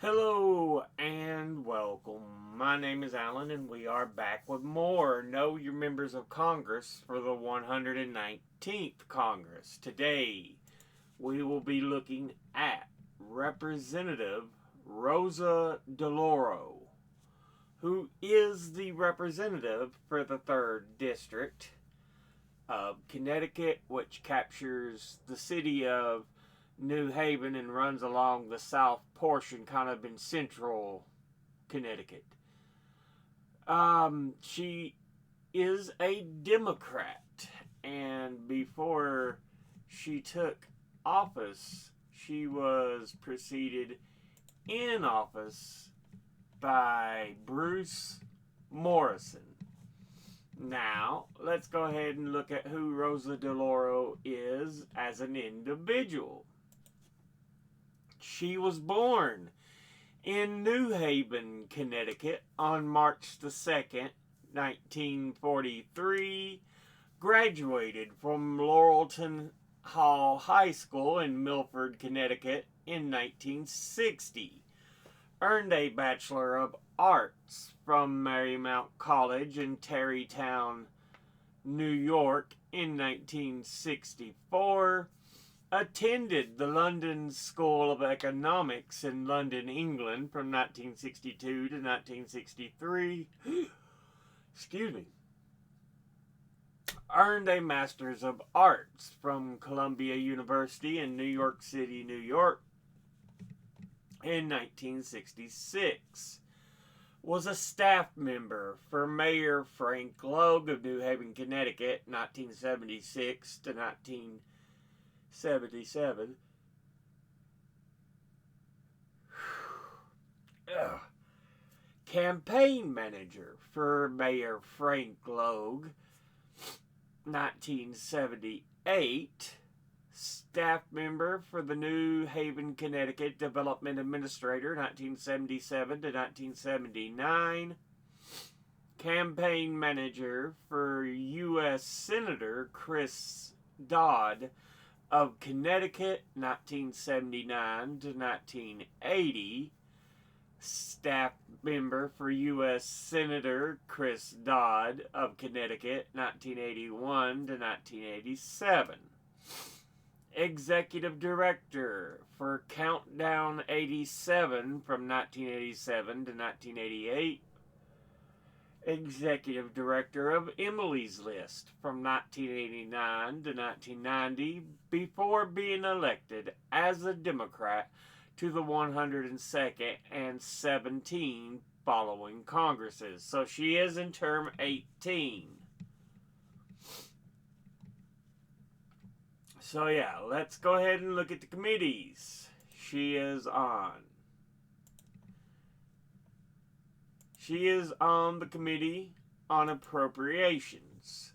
Hello and welcome. My name is Alan and we are back with more Know Your Members of Congress for the 119th Congress. Today we will be looking at Representative Rosa DeLauro, who is the representative for the 3rd District of Connecticut, which captures the city of New Haven and runs along the south portion, kind of in central Connecticut. She is a Democrat, and before she took office, she was preceded in office by Bruce Morrison. Now, let's go ahead and look at who Rosa DeLauro is as an individual. She was born in New Haven, Connecticut on March the 2nd, 1943, graduated from Laurelton Hall High School in Milford, Connecticut in 1960, earned a Bachelor of Arts from Marymount College in Tarrytown, New York in 1964, attended the London School of Economics in London, England from 1962 to 1963. Excuse me. Earned a Master's of Arts from Columbia University in New York City, New York in 1966. Was a staff member for Mayor Frank Logue of New Haven, Connecticut, 1976 to 1977. Campaign manager for Mayor Frank Logue, 1978. Staff member for the New Haven, Connecticut Development Administrator, 1977 to 1979. Campaign manager for U.S. Senator Chris Dodd of Connecticut, 1979 to 1980. Staff member for U.S. Senator Chris Dodd of Connecticut, 1981 to 1987. Executive Director for Countdown 87 from 1987 to 1988. Executive Director of Emily's List from 1989 to 1990 before being elected as a Democrat to the 102nd and 17 following Congresses. So she is in term 18. So yeah, let's go ahead and look at the committees she is on. She is on the Committee on Appropriations,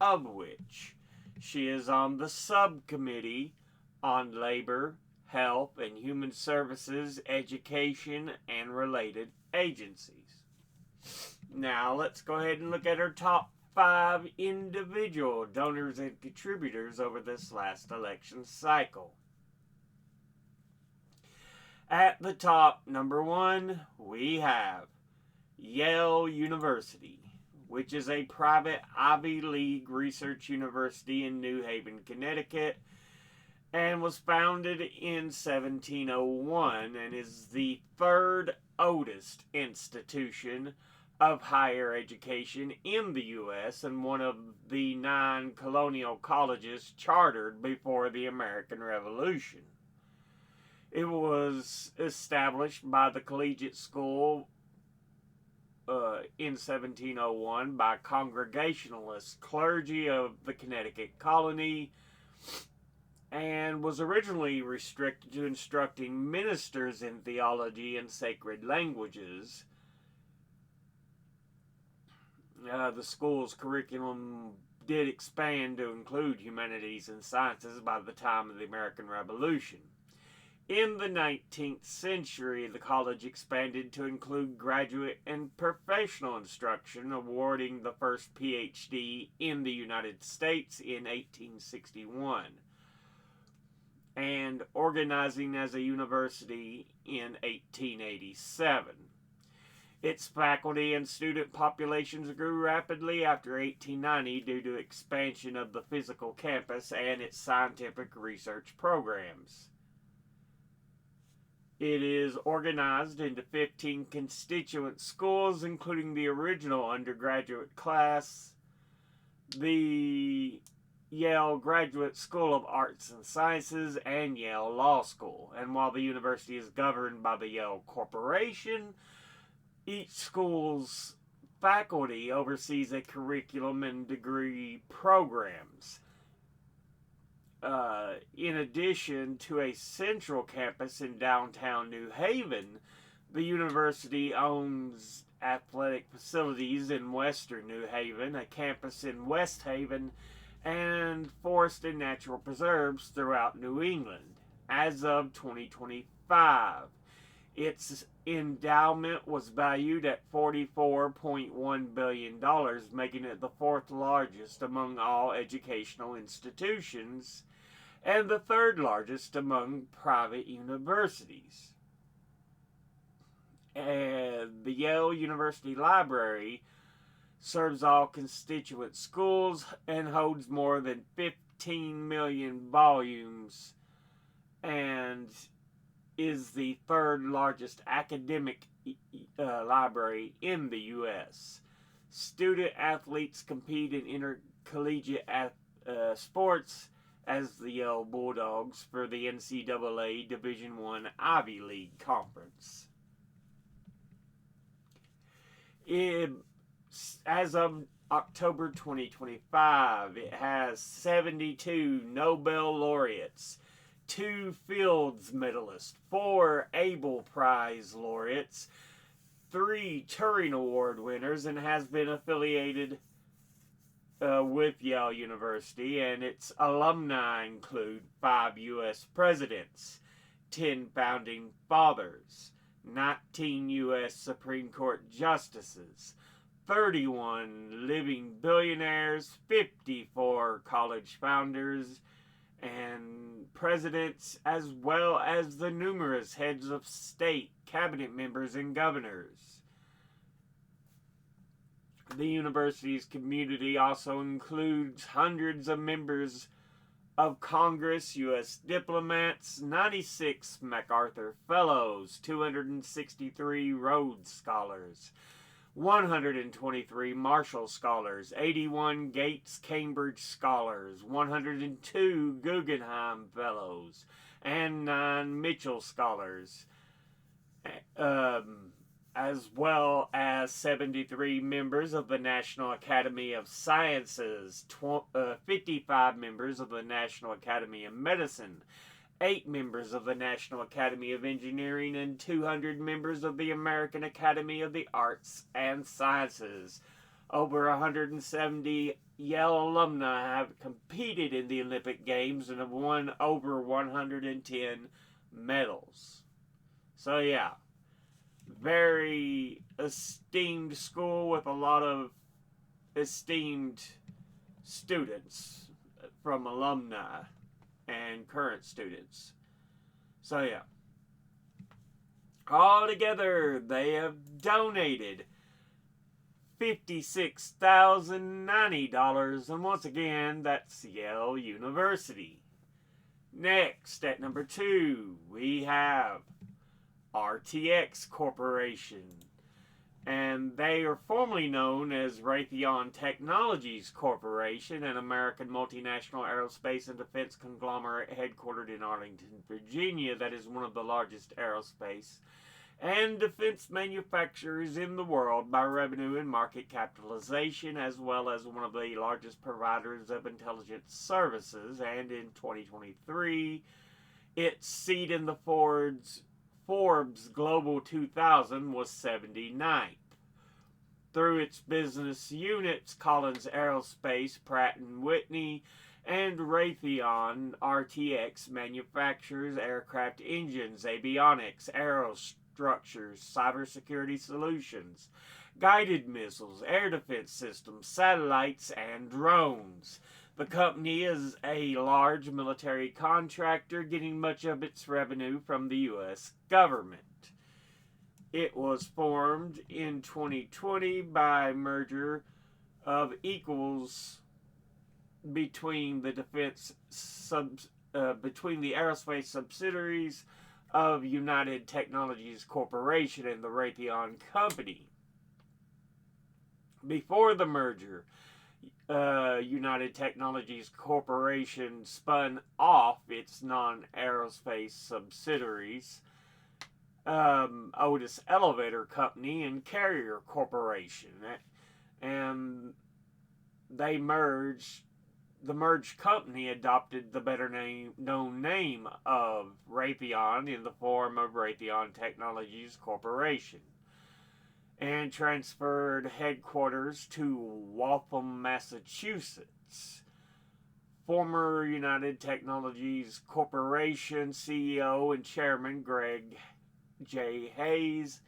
of which she is on the Subcommittee on Labor, Health and Human Services, Education, and related agencies. Now let's go ahead and look at her top 5 individual donors and contributors over this last election cycle. At the top, number 1, we have Yale University, which is a private Ivy League research university in New Haven, Connecticut, and was founded in 1701 and is the 3rd oldest institution of higher education in the U.S. and one of the 9 colonial colleges chartered before the American Revolution. It was established by the Collegiate School in 1701 by Congregationalist clergy of the Connecticut colony, and was originally restricted to instructing ministers in theology and sacred languages. The school's curriculum did expand to include humanities and sciences by the time of the American Revolution. In the 19th century, the college expanded to include graduate and professional instruction, awarding the first PhD in the United States in 1861. and organizing as a university in 1887. Its faculty and student populations grew rapidly after 1890 due to expansion of the physical campus and its scientific research programs. It is organized into 15 constituent schools, including the original undergraduate class, the Yale Graduate School of Arts and Sciences, and Yale Law School. And while the university is governed by the Yale Corporation, each school's faculty oversees a curriculum and degree programs. In addition to a central campus in downtown New Haven, the university owns athletic facilities in western New Haven, a campus in West Haven, and forest and natural preserves throughout New England. As of 2025, its endowment was valued at $44.1 billion, making it the fourth largest among all educational institutions and the third largest among private universities. And the Yale University Library serves all constituent schools and holds more than 15 million volumes and is the third largest academic library in the U.S. Student athletes compete in intercollegiate sports as the Yale Bulldogs for the NCAA Division I Ivy League Conference. As of October 2025, it has 72 Nobel laureates, 2 Fields medalists, 4 Abel Prize laureates, 3 Turing Award winners, and has been affiliated with Yale University, and its alumni include 5 U.S. presidents, 10 founding fathers, 19 U.S. Supreme Court justices, 31 living billionaires, 54 college founders and presidents, as well as the numerous heads of state, cabinet members, and governors. The university's community also includes hundreds of members of Congress, U.S. diplomats, 96 MacArthur Fellows, 263 Rhodes Scholars, 123 Marshall Scholars, 81 Gates Cambridge Scholars, 102 Guggenheim Fellows, and 9 Mitchell Scholars, as well as 73 members of the National Academy of Sciences, 55 members of the National Academy of Medicine, 8 members of the National Academy of Engineering, and 200 members of the American Academy of the Arts and Sciences. Over 170 Yale alumni have competed in the Olympic Games and have won over 110 medals. So yeah, very esteemed school with a lot of esteemed students from alumni and current students. So yeah, altogether they have donated $56,090, and once again, that's Yale University. Next, at number 2, we have RTX Corporation, and they are formerly known as Raytheon Technologies Corporation, an American multinational aerospace and defense conglomerate headquartered in Arlington, Virginia, that is one of the largest aerospace and defense manufacturers in the world by revenue and market capitalization, as well as one of the largest providers of intelligence services. And in 2023, its seat in the Forbes Global 2000 was 79th. Through its business units, Collins Aerospace, Pratt & Whitney, and Raytheon RTX manufactures aircraft engines, avionics, aerostructures, cybersecurity solutions, guided missiles, air defense systems, satellites, and drones. The company is a large military contractor, getting much of its revenue from the U.S. government. It was formed in 2020 by merger of equals between the between the aerospace subsidiaries of United Technologies Corporation and the Raytheon Company. Before the merger, United Technologies Corporation spun off its non-aerospace subsidiaries, Otis Elevator Company and Carrier Corporation, and they merged. The merged company adopted the better known name of Raytheon in the form of Raytheon Technologies Corporation, and transferred headquarters to Waltham, Massachusetts. Former United Technologies Corporation CEO and Chairman Greg J. Hayes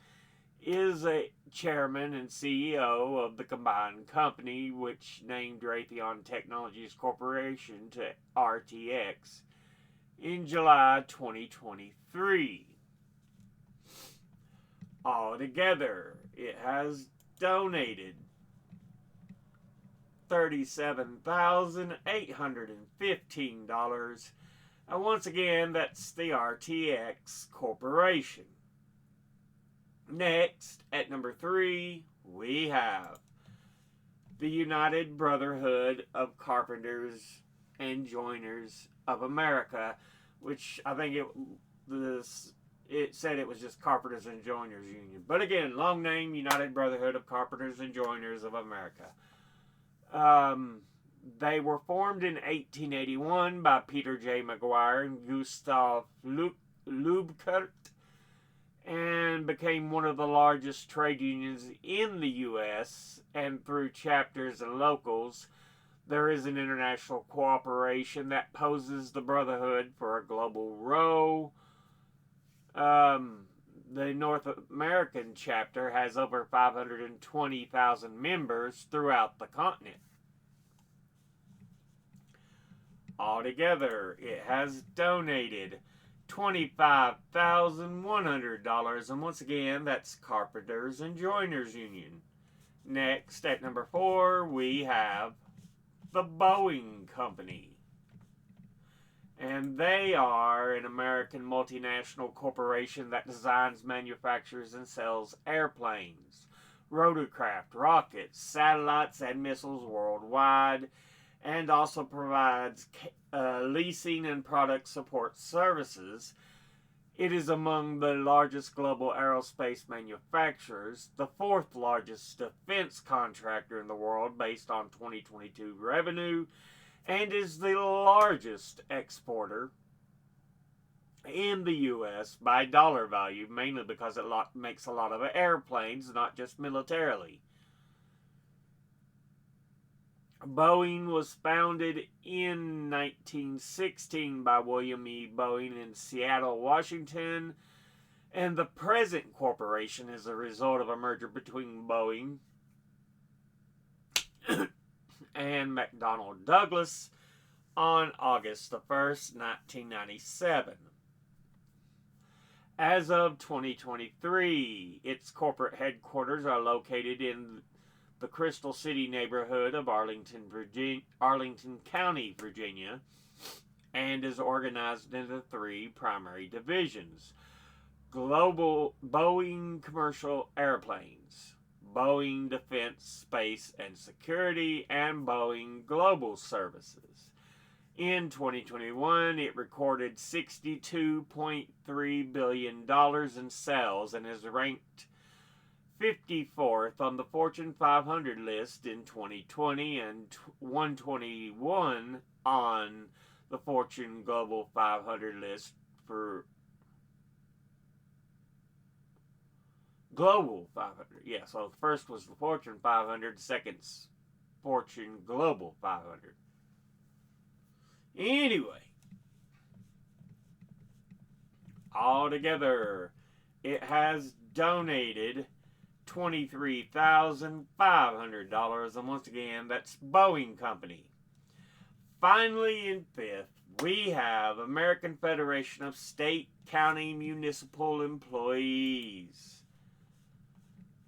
is a chairman and CEO of the combined company, which named Raytheon Technologies Corporation to RTX in July 2023. Altogether, it has donated $37,815. And once again, that's the RTX Corporation. Next, at number 3, we have the United Brotherhood of Carpenters and Joiners of America, which I think it said it was just Carpenters and Joiners Union. But again, long name, United Brotherhood of Carpenters and Joiners of America. They were formed in 1881 by Peter J. McGuire and Gustav Lubkert, and became one of the largest trade unions in the U.S. And through chapters and locals, there is an international cooperation that poses the Brotherhood for a global role. The North American chapter has over 520,000 members throughout the continent. Altogether, it has donated $25,100, and once again, that's Carpenters and Joiners Union. Next, at number 4, we have the Boeing Company. And they are an American multinational corporation that designs, manufactures, and sells airplanes, rotorcraft, rockets, satellites, and missiles worldwide, and also provides leasing and product support services. It is among the largest global aerospace manufacturers, the 4th largest defense contractor in the world based on 2022 revenue, and is the largest exporter in the U.S. by dollar value, mainly because it makes a lot of airplanes, not just militarily. Boeing was founded in 1916 by William E. Boeing in Seattle, Washington, and the present corporation is a result of a merger between Boeing and McDonnell Douglas on August the 1st, 1997. As of 2023, its corporate headquarters are located in the Crystal City neighborhood of Arlington County, Virginia, and is organized into 3 primary divisions: Global Boeing Commercial Airplanes, Boeing Defense, Space, and Security, and Boeing Global Services. In 2021, it recorded $62.3 billion in sales and is ranked 54th on the Fortune 500 list in 2020 and 121 on the Fortune Global 500 list for Global 500. Yeah, so the first was the Fortune 500, second's Fortune Global 500. Anyway, altogether, it has donated $23,500, and once again, that's Boeing Company. finally, in fifth, we have American Federation of State, County, Municipal Employees.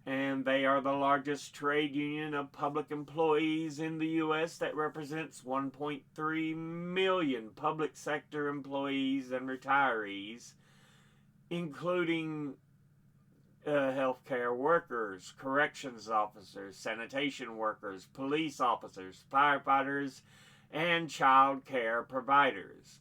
And they are the largest trade union of public employees in the U.S. that represents 1.3 million public sector employees and retirees, including healthcare workers, corrections officers, sanitation workers, police officers, firefighters, and child care providers.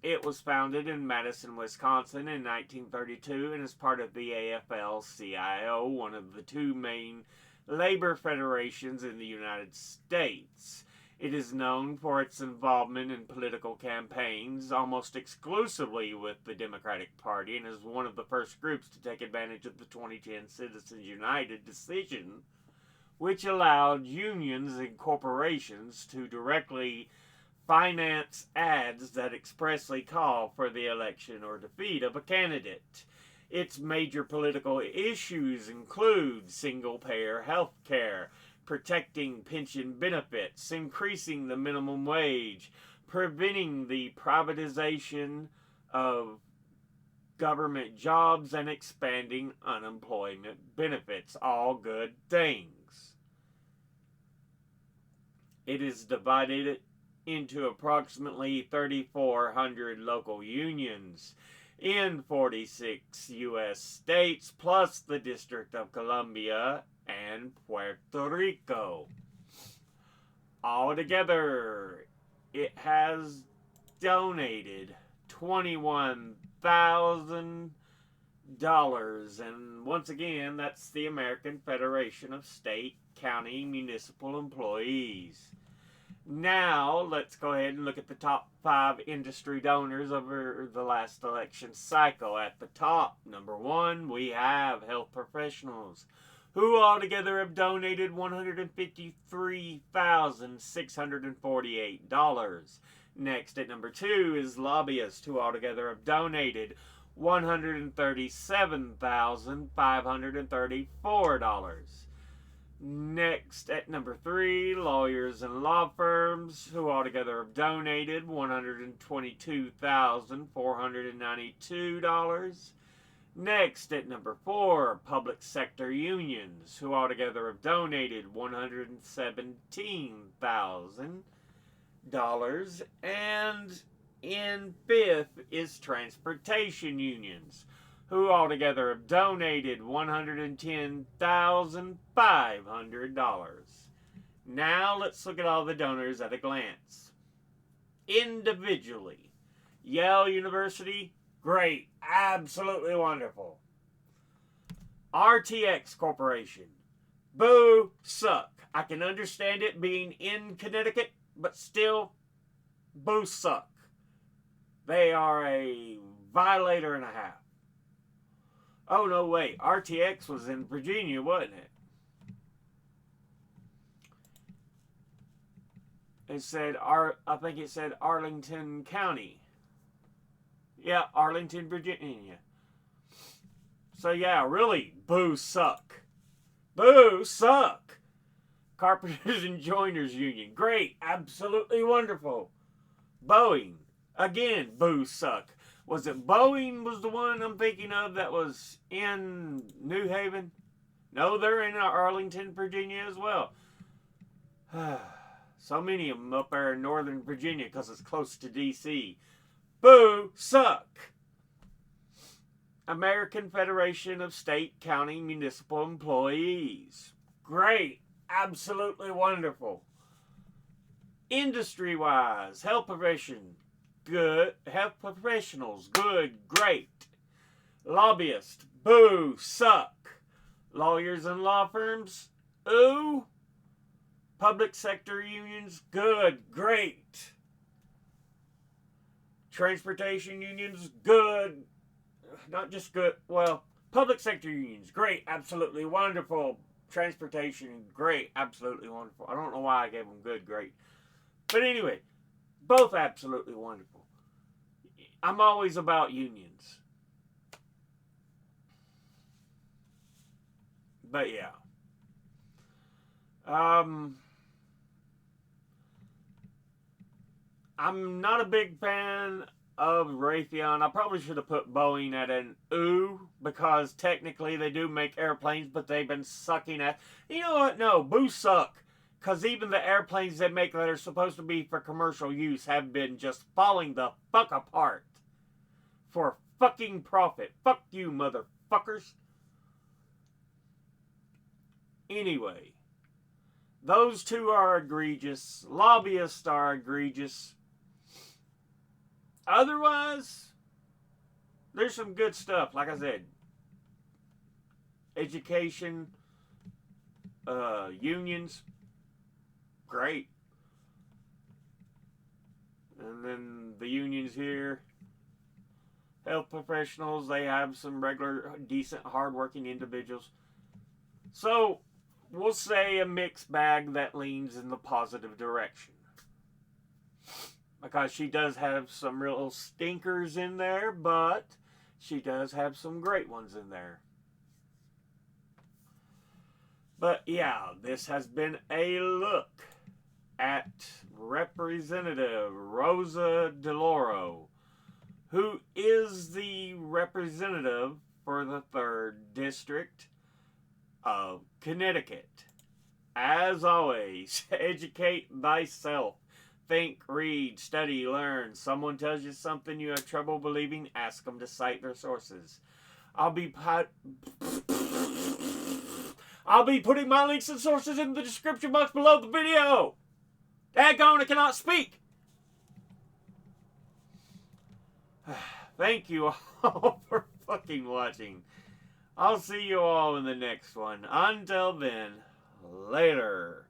It was founded in Madison, Wisconsin in 1932 and is part of the AFL-CIO, one of the two main labor federations in the United States. It is known for its involvement in political campaigns, almost exclusively with the Democratic Party, and is one of the first groups to take advantage of the 2010 Citizens United decision, which allowed unions and corporations to directly finance ads that expressly call for the election or defeat of a candidate. Its major political issues include single-payer health care, protecting pension benefits, increasing the minimum wage, preventing the privatization of government jobs, and expanding unemployment benefits. All good things. It is divided into approximately 3,400 local unions in 46 U.S. states, plus the District of Columbia and Puerto Rico. Altogether, it has donated $21,000, and once again, that's the American Federation of State, County, Municipal Employees. Now, let's go ahead and look at the top 5 industry donors over the last election cycle. At the top, number 1, we have health professionals, who altogether have donated $153,648. Next, at number 2, is lobbyists, who altogether have donated $137,534. Next, at number 3, lawyers and law firms, who altogether have donated $122,492. Next, at number 4, public sector unions, who altogether have donated $117,000. And in 5th is transportation unions, who altogether have donated $110,500. Now let's look at all the donors at a glance. Individually, Yale University, great, absolutely wonderful. RTX Corporation, boo, suck. I can understand it being in Connecticut, but still, boo, suck. They are a violator and a half. Oh, no, wait. RTX was in Virginia, wasn't it? It said, I think it said Arlington County. Yeah, Arlington, Virginia. So, yeah, really, boo, suck. Boo, suck. Carpenters and Joiners Union, great, absolutely wonderful. Boeing, again, boo, suck. Was it Boeing was the one I'm thinking of that was in New Haven? No, they're in Arlington, Virginia as well. So many of them up there in Northern Virginia because it's close to D.C. Boo, suck. American Federation of State, County, Municipal Employees. Great, absolutely wonderful. Industry-wise, health profession. Good. Health professionals, good, great. Lobbyists, boo, suck. Lawyers and law firms, ooh. Public sector unions, good, great. Transportation unions, good. Not just good, well, public sector unions, great, absolutely wonderful. Transportation, great, absolutely wonderful. I don't know why I gave them good, great. But anyway, both absolutely wonderful. I'm always about unions. But yeah. I'm not a big fan of Raytheon. I probably should have put Boeing at an ooh, because technically they do make airplanes, but they've been sucking at. You know what? No, boo suck. Because even the airplanes they make that are supposed to be for commercial use have been just falling the fuck apart for fucking profit. Fuck you, motherfuckers. Anyway, those two are egregious. Lobbyists are egregious. Otherwise, there's some good stuff. Like I said, education, unions, great. And then the unions here, health professionals, they have some regular, decent, hardworking individuals. So, we'll say a mixed bag that leans in the positive direction. Because she does have some real stinkers in there, but she does have some great ones in there. But yeah, this has been a look at Representative Rosa DeLauro, who is the representative for the 3rd District of Connecticut. As always, educate thyself. Think, read, study, learn. Someone tells you something you have trouble believing, ask them to cite their sources. I'll be putting my links and sources in the description box below the video. Daggone, I cannot speak. Thank you all for fucking watching. I'll see you all in the next one. Until then, later.